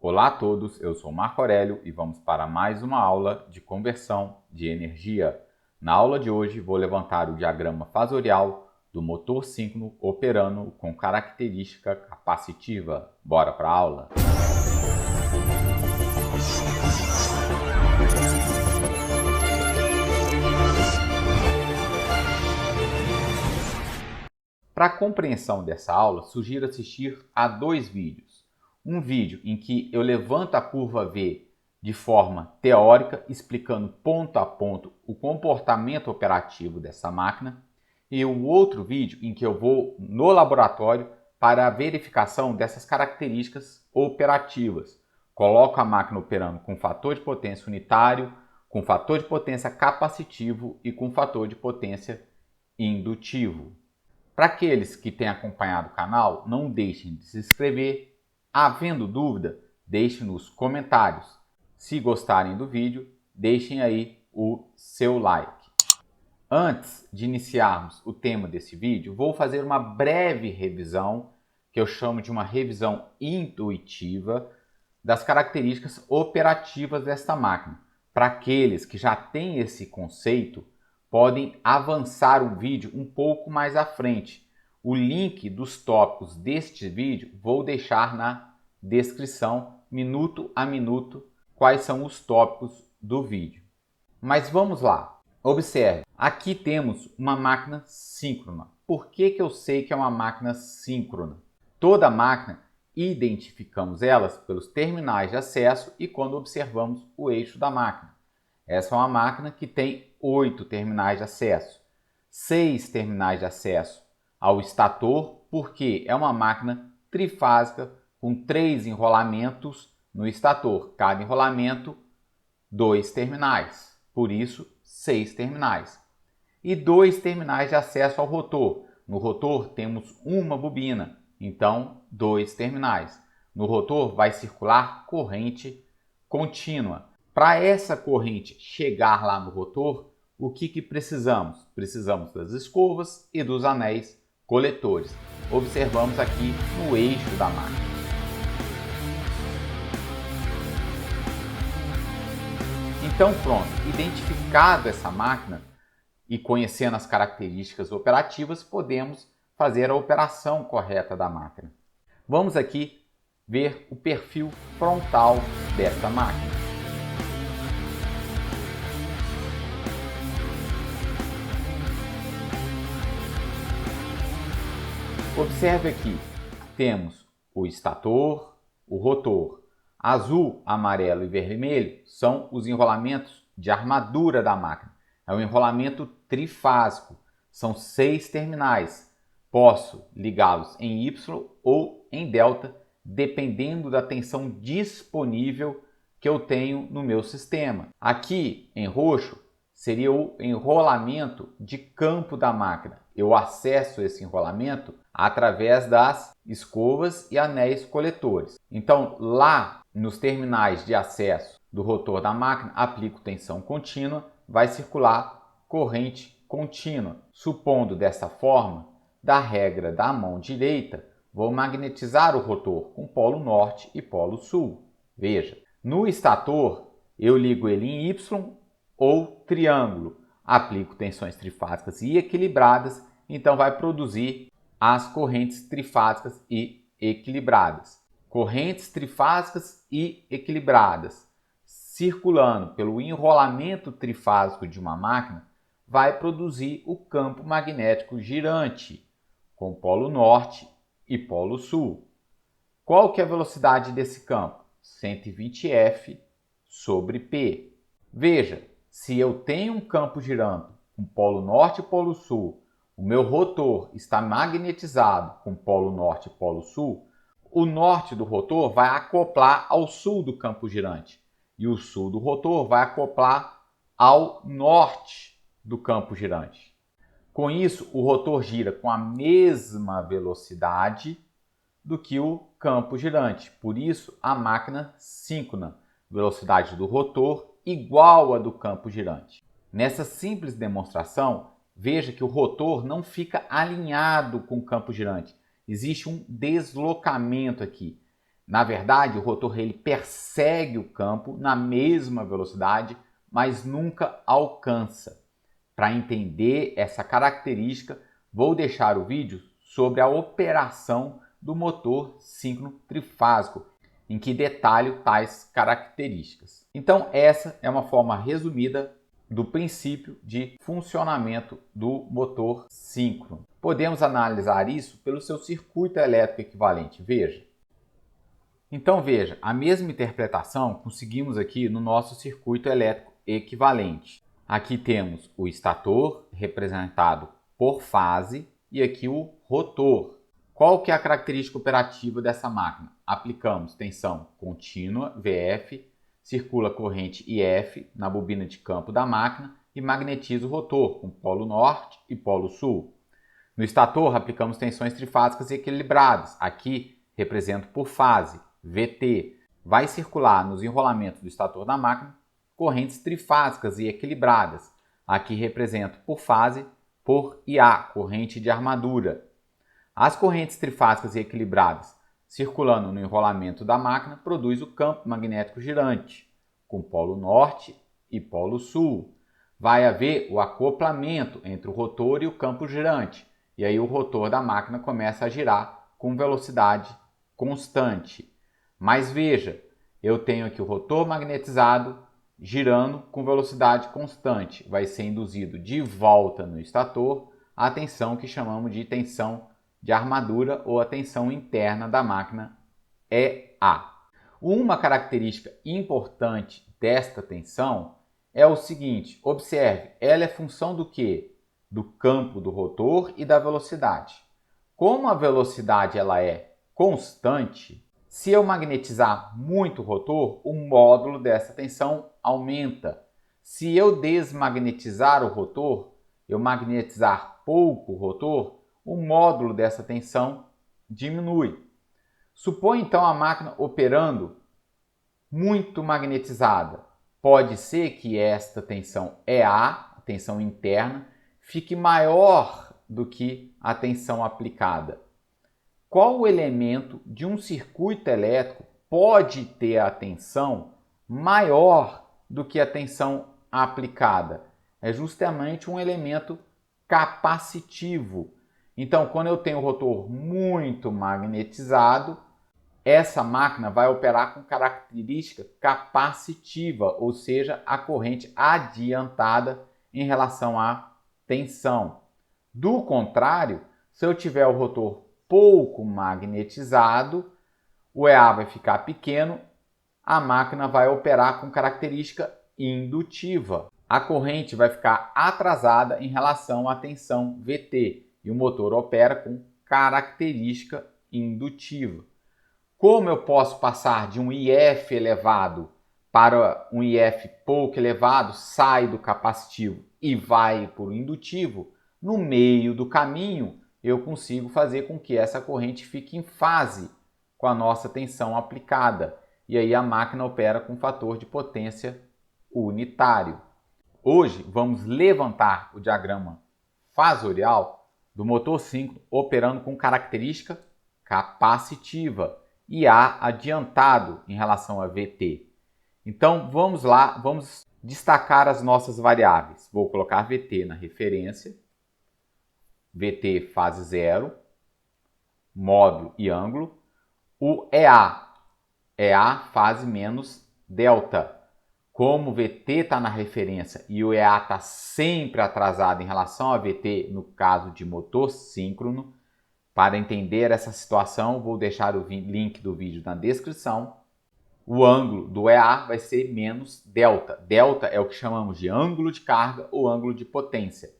Olá a todos, eu sou Marco Aurélio e vamos para mais uma aula de conversão de energia. Na aula de hoje vou levantar o diagrama fasorial do motor síncrono operando com característica capacitiva. Bora para a aula? Para a compreensão dessa aula, sugiro assistir a dois vídeos. Um vídeo em que eu levanto a curva V de forma teórica, explicando ponto a ponto o comportamento operativo dessa máquina, e o outro vídeo em que eu vou no laboratório para a verificação dessas características operativas. Coloco a máquina operando com fator de potência unitário, com fator de potência capacitivo e com fator de potência indutivo. Para aqueles que têm acompanhado o canal, não deixem de se inscrever. Havendo dúvida, deixem nos comentários. Se gostarem do vídeo, deixem aí o seu like. Antes de iniciarmos o tema desse vídeo, vou fazer uma breve revisão, que eu chamo de uma revisão intuitiva, das características operativas desta máquina. Para aqueles que já têm esse conceito, podem avançar o vídeo um pouco mais à frente. O link dos tópicos deste vídeo vou deixar na descrição, minuto a minuto, quais são os tópicos do vídeo. Mas vamos lá. Observe, aqui temos uma máquina síncrona. Por que eu sei que é uma máquina síncrona? Toda máquina identificamos elas pelos terminais de acesso e quando observamos o eixo da máquina. Essa é uma máquina que tem 8 terminais de acesso, 6 terminais de acesso ao estator, porque é uma máquina trifásica com 3 enrolamentos no estator, cada enrolamento 2 terminais, por isso 6 terminais. E 2 terminais de acesso ao rotor. No rotor temos uma bobina, então 2 terminais. No rotor vai circular corrente contínua. Para essa corrente chegar lá no rotor, o que precisamos? Precisamos das escovas e dos anéis coletores. Observamos aqui no eixo da máquina. Então pronto, identificado essa máquina e conhecendo as características operativas, podemos fazer a operação correta da máquina. Vamos aqui ver o perfil frontal dessa máquina. Observe aqui, temos o estator, o rotor. Azul, amarelo e vermelho são os enrolamentos de armadura da máquina. É um enrolamento trifásico, são 6 terminais. Posso ligá-los em Y ou em delta, dependendo da tensão disponível que eu tenho no meu sistema. Aqui, em roxo, seria o enrolamento de campo da máquina. Eu acesso esse enrolamento através das escovas e anéis coletores. Então, lá nos terminais de acesso do rotor da máquina, aplico tensão contínua, vai circular corrente contínua. Supondo dessa forma, da regra da mão direita, vou magnetizar o rotor com polo norte e polo sul. Veja, no estator, eu ligo ele em Y ou triângulo. Aplico tensões trifásicas e equilibradas, então vai produzir as correntes trifásicas e equilibradas. Correntes trifásicas e equilibradas, circulando pelo enrolamento trifásico de uma máquina, vai produzir o campo magnético girante, com polo norte e polo sul. Qual que é a velocidade desse campo? 120 F P. Veja, se eu tenho um campo girando com polo norte e polo sul, o meu rotor está magnetizado com polo norte e polo sul, o norte do rotor vai acoplar ao sul do campo girante e o sul do rotor vai acoplar ao norte do campo girante. Com isso, o rotor gira com a mesma velocidade do que o campo girante. Por isso, a máquina síncrona, velocidade do rotor igual a do campo girante. Nessa simples demonstração, veja que o rotor não fica alinhado com o campo girante. Existe um deslocamento aqui. Na verdade, o rotor ele persegue o campo na mesma velocidade, mas nunca alcança. Para entender essa característica, vou deixar o vídeo sobre a operação do motor síncrono trifásico, em que detalho tais características. Então, essa é uma forma resumida do princípio de funcionamento do motor síncrono. Podemos analisar isso pelo seu circuito elétrico equivalente. Veja. Então, veja, a mesma interpretação conseguimos aqui no nosso circuito elétrico equivalente. Aqui temos o estator, representado por fase, e aqui o rotor. Qual que é a característica operativa dessa máquina? Aplicamos tensão contínua, VF, circula corrente IF na bobina de campo da máquina e magnetiza o rotor com polo norte e polo sul. No estator, aplicamos tensões trifásicas equilibradas. Aqui represento por fase, VT. Vai circular nos enrolamentos do estator da máquina correntes trifásicas e equilibradas. Aqui represento por fase, por IA, corrente de armadura. As correntes trifásicas e equilibradas circulando no enrolamento da máquina produz o campo magnético girante, com polo norte e polo sul. Vai haver o acoplamento entre o rotor e o campo girante, e aí o rotor da máquina começa a girar com velocidade constante. Mas veja, eu tenho aqui o rotor magnetizado girando com velocidade constante. Vai ser induzido de volta no estator a tensão que chamamos de tensão de armadura ou a tensão interna da máquina EA. Uma característica importante desta tensão é o seguinte, observe, ela é função do quê? Do campo do rotor e da velocidade. Como a velocidade ela é constante, se eu magnetizar muito o rotor, o módulo dessa tensão aumenta. Se eu desmagnetizar o rotor, eu magnetizar pouco o rotor, o módulo dessa tensão diminui. Supõe então a máquina operando muito magnetizada. Pode ser que esta tensão EA, a tensão interna, fique maior do que a tensão aplicada. Qual o elemento de um circuito elétrico pode ter a tensão maior do que a tensão aplicada? É justamente um elemento capacitivo. Então, quando eu tenho o rotor muito magnetizado, essa máquina vai operar com característica capacitiva, ou seja, a corrente adiantada em relação à tensão. Do contrário, se eu tiver o rotor pouco magnetizado, o EA vai ficar pequeno, a máquina vai operar com característica indutiva. A corrente vai ficar atrasada em relação à tensão VT e o motor opera com característica indutiva. Como eu posso passar de um IF elevado para um IF pouco elevado, sai do capacitivo e vai para o indutivo, no meio do caminho eu consigo fazer com que essa corrente fique em fase com a nossa tensão aplicada. E aí a máquina opera com fator de potência unitário. Hoje vamos levantar o diagrama fasorial do motor síncrono operando com característica capacitiva e A adiantado em relação a VT. Então vamos lá, vamos destacar as nossas variáveis. Vou colocar VT na referência, VT fase 0, módulo e ângulo, o EA fase menos delta. Como o VT está na referência e o EA está sempre atrasado em relação a VT, no caso de motor síncrono, para entender essa situação, vou deixar o link do vídeo na descrição. O ângulo do EA vai ser menos delta. Delta é o que chamamos de ângulo de carga ou ângulo de potência.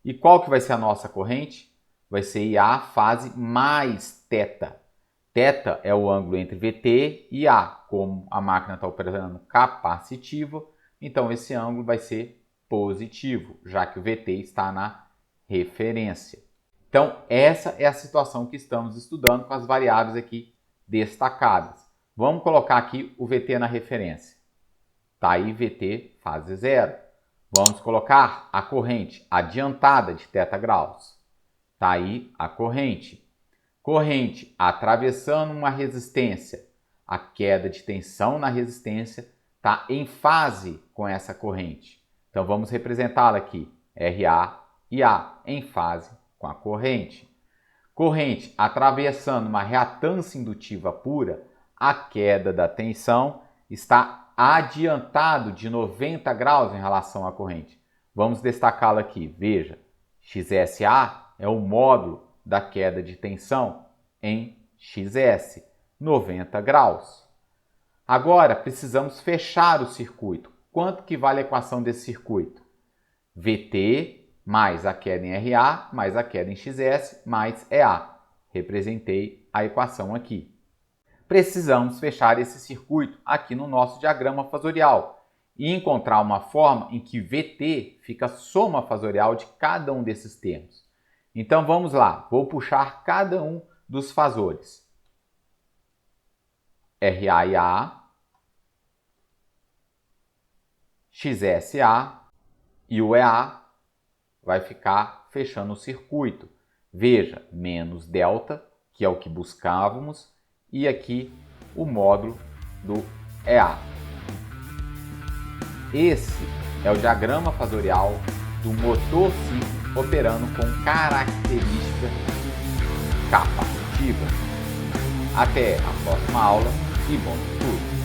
E qual que vai ser a nossa corrente? Vai ser IA fase mais θ. Θ é o ângulo entre VT e A. Como a máquina está operando capacitivo, então esse ângulo vai ser positivo, já que o VT está na referência. Então, essa é a situação que estamos estudando com as variáveis aqui destacadas. Vamos colocar aqui o VT na referência. Está aí VT fase 0. Vamos colocar a corrente adiantada de θ graus. Está aí a corrente. Corrente atravessando uma resistência. A queda de tensão na resistência está em fase com essa corrente. Então vamos representá-la aqui, RA e A, em fase com a corrente. Corrente atravessando uma reatância indutiva pura, a queda da tensão está adiantado de 90 graus em relação à corrente. Vamos destacá-la aqui. Veja, XSA é o módulo da queda de tensão em XS, 90 graus. Agora precisamos fechar o circuito. Quanto que vale a equação desse circuito? VT mais a queda em RA, mais a queda em XS, mais EA. Representei a equação aqui. Precisamos fechar esse circuito aqui no nosso diagrama fasorial e encontrar uma forma em que VT fica soma fasorial de cada um desses termos. Então vamos lá, vou puxar cada um dos fasores. RA e AA, XSA e o EA vai ficar fechando o circuito. Veja, menos delta, que é o que buscávamos, e aqui o módulo do EA. Esse é o diagrama fasorial do motor cíclico operando com característica capacitiva. Até a próxima aula e bom estudo!